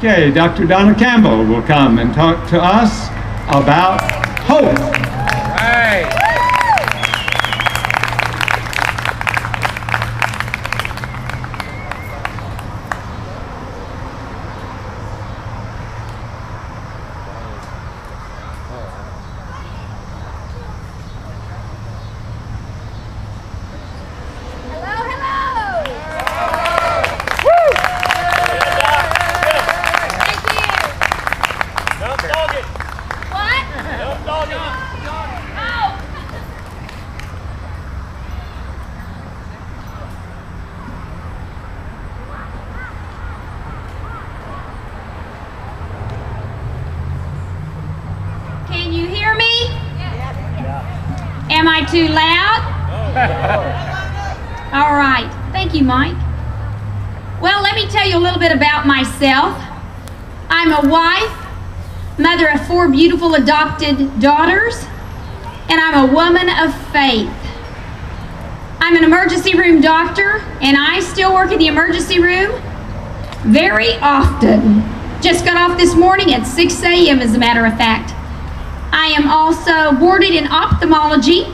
Okay, Dr. Donna Campbell will come and talk to us about hope. Right. Can you hear me? Am I too loud? All right. Thank you, Mike. Well, let me tell you a little bit about myself. I'm a wife, mother of 4 beautiful adopted daughters, and I'm a woman of faith. I'm an emergency room doctor, and I still work in the emergency room very often. Just got off this morning at 6 a.m. as a matter of fact. I am also boarded in ophthalmology,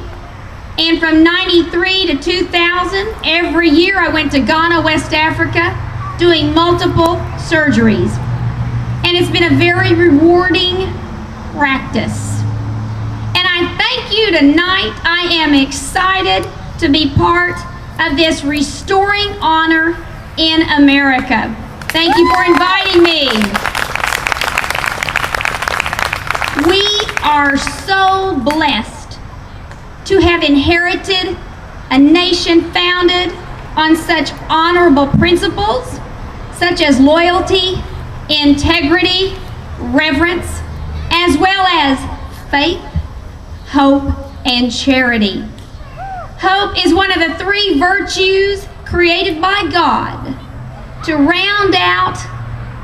and from 93 to 2000, every year I went to Ghana, West Africa, doing multiple surgeries. And it's been a very rewarding practice. And I thank you tonight. I am excited to be part of this Restoring Honor in America. Thank you for inviting me. We are so blessed to have inherited a nation founded on such honorable principles, such as loyalty, integrity, reverence, as well as faith, hope, and charity. Hope is one of the 3 virtues created by God to round out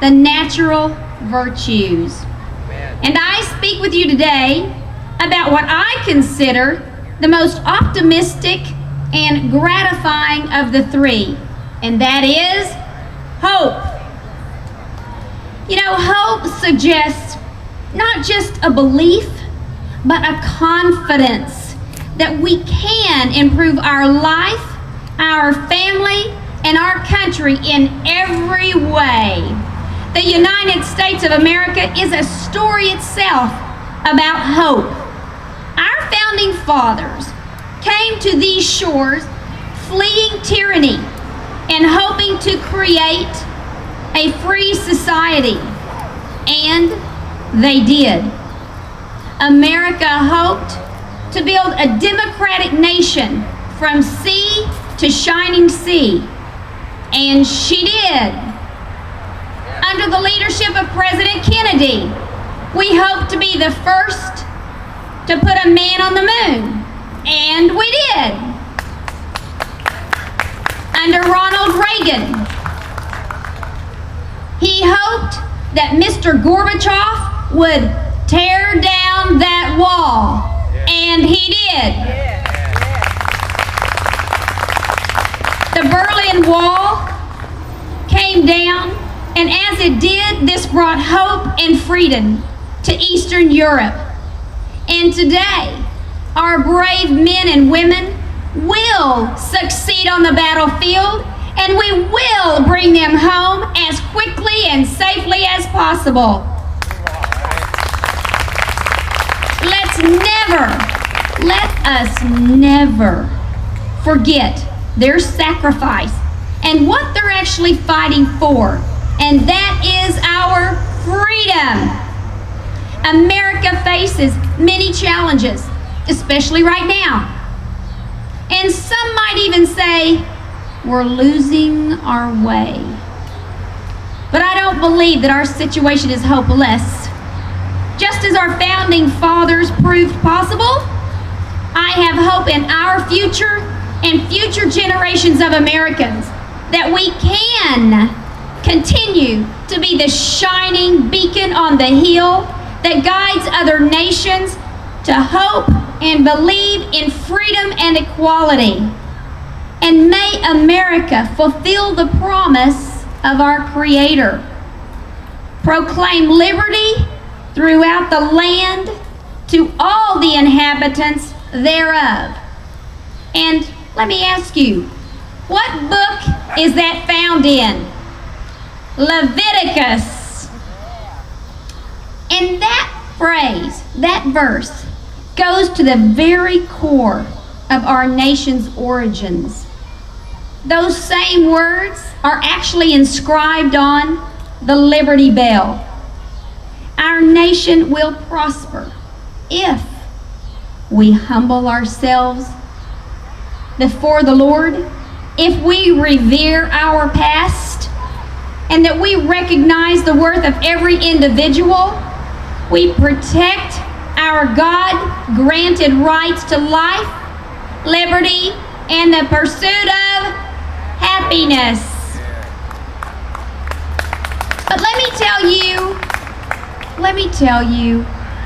the natural virtues. And I speak with you today about what I consider the most optimistic and gratifying of the 3, and that is hope. You know, hope suggests not just a belief, but a confidence that we can improve our life, our family, and our country in every way. The United States of America is a story itself about hope. Our founding fathers came to these shores fleeing tyranny and hoping to create a free society, and they did. America hoped to build a democratic nation from sea to shining sea, and she did. Under the leadership of President Kennedy, we hoped to be the first to put a man on the moon, and we did. Under Ronald Reagan, he hoped that Mr. Gorbachev would tear down that wall, and he did. The Berlin Wall came down, and as it did, this brought hope and freedom to Eastern Europe. And today, our brave men and women will succeed on the battlefield, and we will bring them home as quickly and safely as possible. Let us never forget their sacrifice and what they're actually fighting for, and that is our freedom. America faces many challenges, especially right now. And some might even say, we're losing our way. But I don't believe that our situation is hopeless. Just as our founding fathers proved possible, I have hope in our future and future generations of Americans that we can continue to be the shining beacon on the hill that guides other nations to hope and believe in freedom and equality. And may America fulfill the promise of our Creator. proclaim liberty throughout the land to all the inhabitants thereof. And let me ask you, what book is that found in? Leviticus. And that phrase, that verse, goes to the very core of our nation's origins. Those same words are actually inscribed on the Liberty Bell. Our nation will prosper if we humble ourselves before the Lord, if we revere our past, and that we recognize the worth of every individual, we protect our God-granted rights to life, liberty, and the pursuit of happiness. But let me tell you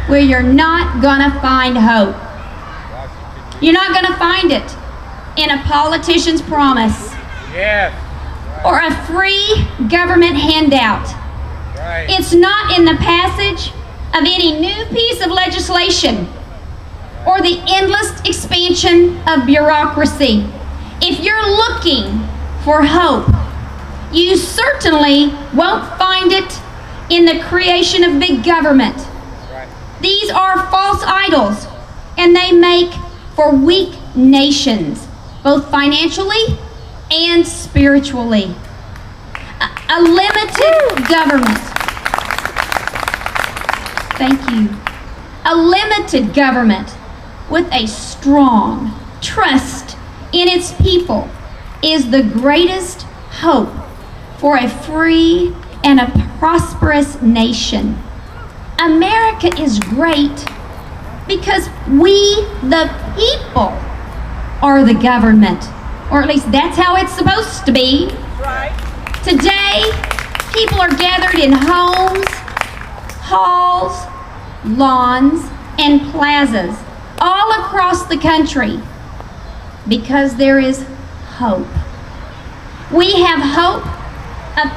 where you're not gonna find hope. You're not gonna find it in a politician's promise. Yes. Or a free government handout. Right. It's not in the passage of any new piece of legislation or the endless expansion of bureaucracy. If you're looking for hope, you certainly won't find it in the creation of big government. Right. These are false idols, and they make for weak nations, both financially and spiritually. A limited government. Thank you. A limited government with a strong trust in its people is the greatest hope for a free and a prosperous nation. America is great because we, the people, are the government. Or at least that's how it's supposed to be. Right. Today, people are gathered in homes, halls, lawns, and plazas all across the country because there is hope. We have hope of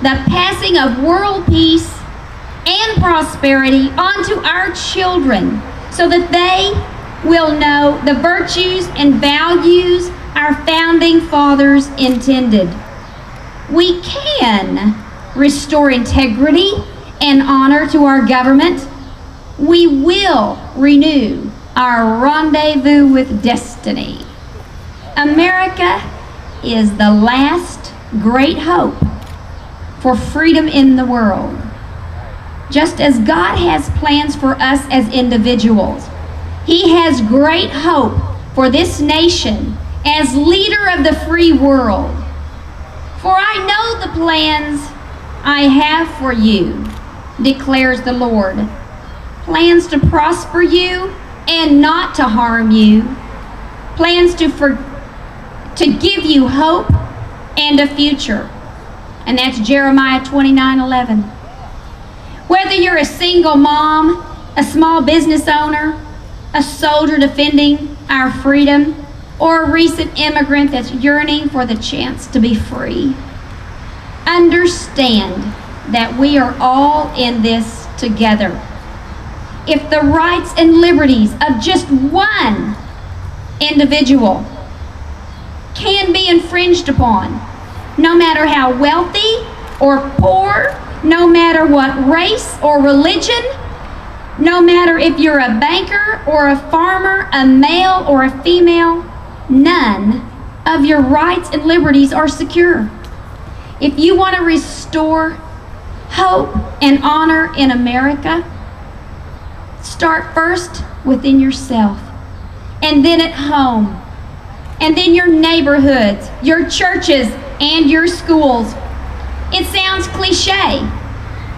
the passing of world peace and prosperity onto our children so that they will know the virtues and values our founding fathers intended. We can restore integrity and honor to our government. We will renew our rendezvous with destiny. America is the last great hope for freedom in the world. Just as God has plans for us as individuals, He has great hope for this nation as leader of the free world. For I know the plans I have for you, declares the Lord. Plans to prosper you and not to harm you. Plans to give you hope and a future. And that's Jeremiah 29:11. Whether you're a single mom, a small business owner, a soldier defending our freedom, or a recent immigrant that's yearning for the chance to be free, understand that we are all in this together. If the rights and liberties of just one individual can be infringed upon, no matter how wealthy or poor, no matter what race or religion, no matter if you're a banker or a farmer, a male or a female, none of your rights and liberties are secure. If you want to restore hope and honor in America, start first within yourself, and then at home, and then your neighborhoods, your churches, and your schools. It sounds cliche,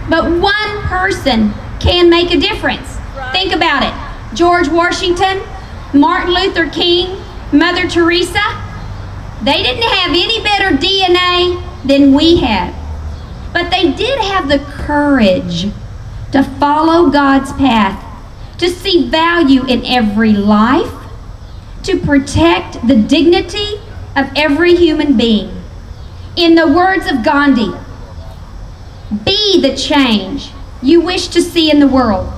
but one person can make a difference. Right. Think about it. George Washington, Martin Luther King, Mother Teresa, they didn't have any better DNA than we have. But they did have the courage to follow God's path, to see value in every life, to protect the dignity of every human being. In the words of Gandhi, Be the change you wish to see in the world.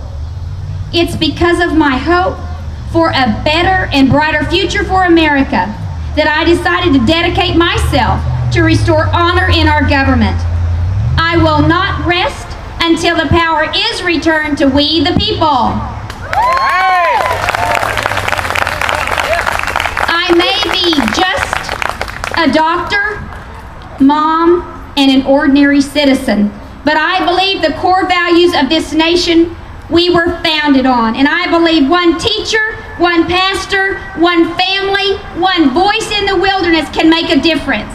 It's because of my hope for a better and brighter future for America that I decided to dedicate myself to restore honor in our government. I will not rest until the power is returned to we the people. I may be just a doctor, mom, and an ordinary citizen, but I believe the core values of this nation we were founded on. And I believe one teacher, one pastor, one family, one voice in the wilderness can make a difference.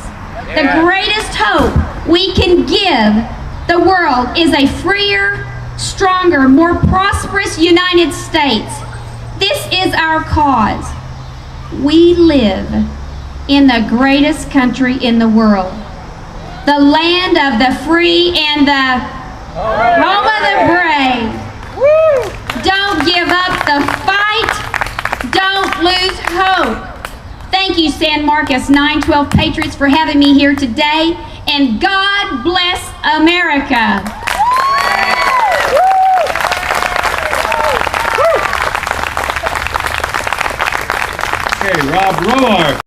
The greatest hope we can give the world is a freer, stronger, more prosperous United States. This is our cause. We live in the greatest country in the world, the land of the free and the home of the brave. Don't give up the fight. Don't lose hope. Thank you, San Marcos 912 Patriots, for having me here today, and God bless America. Okay, Rob Roar.